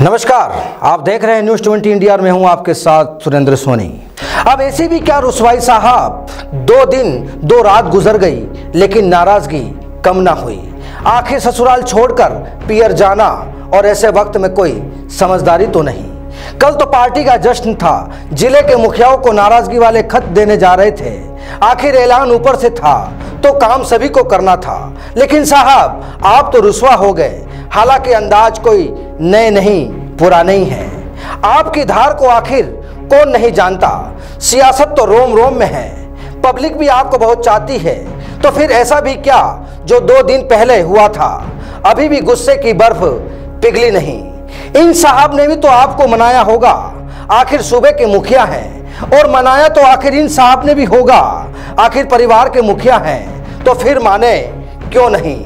नमस्कार, आप देख रहे हैं न्यूज़ 20 इंडिया में हूं आपके साथ सुरेंद्र सोनी। अब ऐसी भी क्या रुसवाई साहब, 2 दिन 2 रात गुजर गई लेकिन नाराजगी कम ना हुई। आखिर ससुराल छोड़कर पियर जाना और ऐसे वक्त में कोई समझदारी तो नहीं। कल तो पार्टी का जश्न था, जिले के मुखियाओं को नाराजगी वाले खत देने जा रहे थे। आखिर ऐलान ऊपर से था तो काम सभी को करना था, लेकिन साहब आप तो रुसवा हो गए। हालांकि अंदाज कोई नए नहीं पुराने ही है। आपकी धार को आखिर कौन नहीं जानता। सियासत तो रोम रोम में है, पब्लिक भी आपको बहुत चाहती है। तो फिर ऐसा भी क्या जो 2 दिन पहले हुआ था, अभी भी गुस्से की बर्फ पिघली नहीं। इन साहब ने भी तो आपको मनाया होगा, आखिर सूबे के मुखिया हैं, और मनाया तो आखिर इन साहब ने भी होगा, आखिर परिवार के मुखिया हैं। तो फिर माने क्यों नहीं?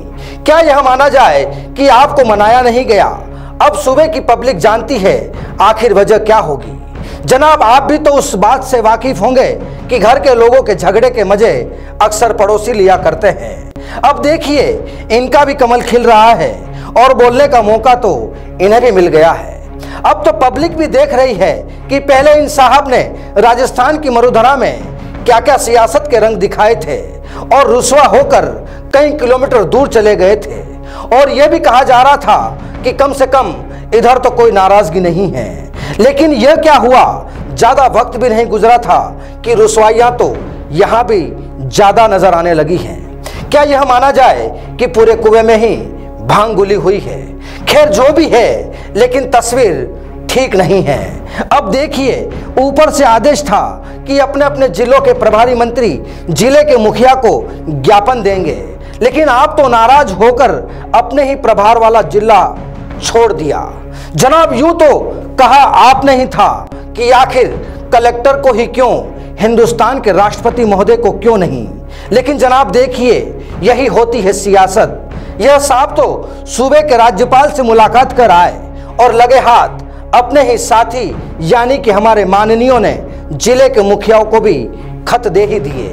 क्या यह माना जाए कि आपको मनाया नहीं गया? अब सूबे की पब्लिक जानती है आखिर वजह क्या होगी। जनाब, आप भी तो उस बात से वाकिफ होंगे कि घर के लोगों के झगड़े के मजे अक्सर पड़ोसी लिया करते हैं। अब देखिए, इनका भी कमल खिल रहा है और बोलने का मौका तो इन्हें भी मिल गया है। अब तो पब्लिक भी देख रही है कि पहले इन साहब ने राजस्थान की मरुधरा में क्या क्या सियासत के रंग दिखाए थे और रुसवा होकर कई किलोमीटर दूर चले गए थे। और यह भी कहा जा रहा था कि कम से कम इधर तो कोई नाराजगी नहीं है। लेकिन यह क्या हुआ, ज्यादा वक्त भी नहीं गुजरा था कि रुसवाइयां तो यहां भी ज्यादा नजर आने लगी हैं। क्या यह माना जाए कि पूरे कुएं में ही भांग गुली हुई है? खैर जो भी है, लेकिन तस्वीर ठीक नहीं है। अब देखिए, ऊपर से आदेश था कि अपने अपने जिलों के प्रभारी मंत्री जिले के मुखिया को ज्ञापन देंगे, लेकिन आप तो नाराज होकर अपने ही प्रभार वाला जिला छोड़ दिया। जनाब, यूं तो कहा आपने ही था कि आखिर कलेक्टर को ही क्यों, हिंदुस्तान के राष्ट्रपति महोदय को क्यों नहीं। लेकिन जनाब देखिए, यही होती है सियासत। यह साहब तो सूबे के राज्यपाल से मुलाकात कर आए और लगे हाथ अपने ही साथी यानी कि हमारे माननीयों ने जिले के मुखियाओं को भी खत दे ही दिए।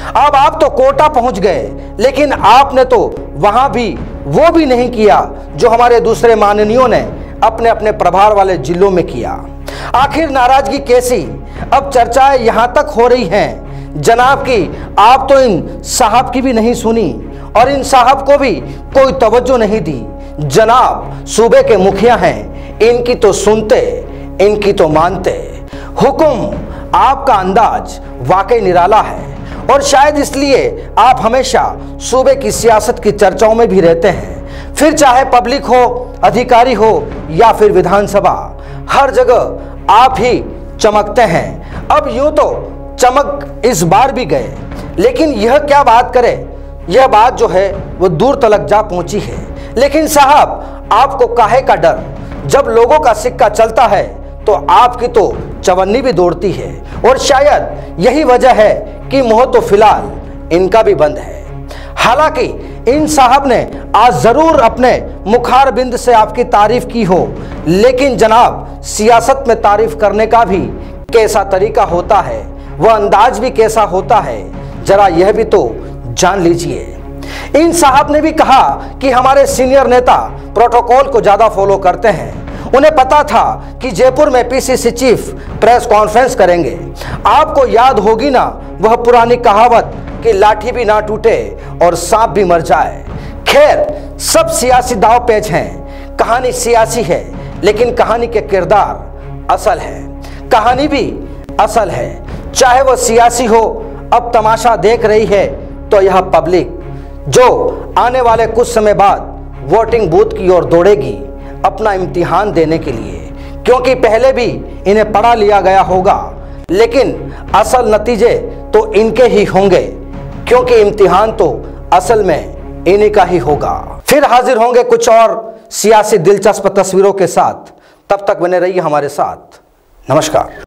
अब आप तो कोटा पहुंच गए, लेकिन आपने तो वहां भी वो भी नहीं किया जो हमारे दूसरे माननीयों ने अपने अपने प्रभार वाले जिलों में किया। आखिर नाराजगी कैसी? अब चर्चाएं यहां तक हो रही हैं जनाब की आप तो इन साहब की भी नहीं सुनी और इन साहब को भी कोई तवज्जो नहीं दी। जनाब, सूबे के मुखिया हैं, इनकी तो सुनते, इनकी तो मानते। हुक्म, आपका अंदाज वाकई निराला है और शायद इसलिए आप हमेशा सूबे की सियासत की चर्चाओं में भी रहते हैं। फिर चाहे पब्लिक हो, अधिकारी हो या फिर विधानसभा, हर जगह आप ही चमकते हैं। अब यूं तो चमक इस बार भी गए, लेकिन यह क्या बात करें, यह बात जो है वो दूर तलक जा पहुंची है। लेकिन साहब, आपको काहे का डर? जब लोगों का सिक्का चलता है तो आपकी तो चवन्नी भी दौड़ती है, और शायद यही वजह है कि मुंह तो फिलहाल इनका भी बंद है। हालांकि इन साहब ने आज जरूर अपने मुखार बिंद से आपकी तारीफ की हो, लेकिन जनाब, सियासत में तारीफ करने का भी कैसा तरीका होता है, वह अंदाज भी कैसा होता है, जरा यह भी तो जान लीजिए। इन साहब ने भी कहा कि हमारे सीनियर नेता प्रोटोकॉल को ज्यादा फॉलो करते हैं। उन्हें पता था कि जयपुर में पीसीसी चीफ प्रेस कॉन्फ्रेंस करेंगे। आपको याद होगी ना वह पुरानी कहावत कि लाठी भी ना टूटे और सांप भी मर जाए। खैर, सब सियासी दाव पेच हैं। कहानी सियासी है, लेकिन कहानी के किरदार असल है। कहानी भी असल है, चाहे वह सियासी हो। अब तमाशा देख रही है तो यह पब्लिक जो आने वाले कुछ समय बाद वोटिंग बूथ की ओर दौड़ेगी अपना इम्तिहान देने के लिए, क्योंकि पहले भी इन्हें पढ़ा लिया गया होगा, लेकिन असल नतीजे तो इनके ही होंगे, क्योंकि इम्तिहान तो असल में इन्हीं का ही होगा। फिर हाजिर होंगे कुछ और सियासी दिलचस्प तस्वीरों के साथ। तब तक बने रहिए हमारे साथ। नमस्कार।